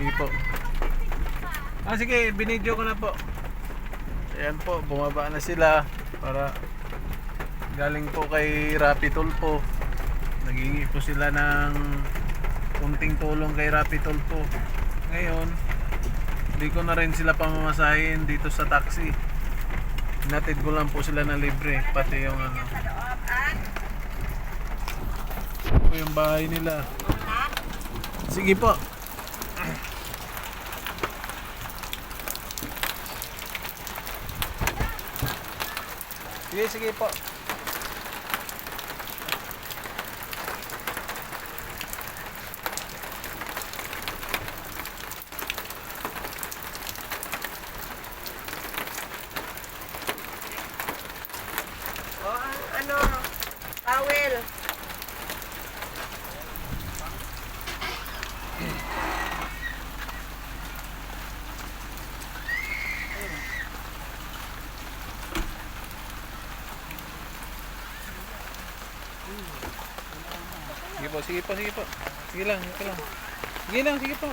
Sige po. Sige, binidyo ko na po. Ayan po, bumaba na sila para galing po kay Rapi Tulfo. Naghingi po sila ng kunting tulong kay Rapi Tulfo. Ngayon, hindi ko na rin sila pamamasahin dito sa taxi. Hinatid ko lang po sila na libre, pati yung ano. Ito yung bahay nila. Sige po. Sige po. Ano, towel. Sige po. Sige lang. Sige lang, sige po.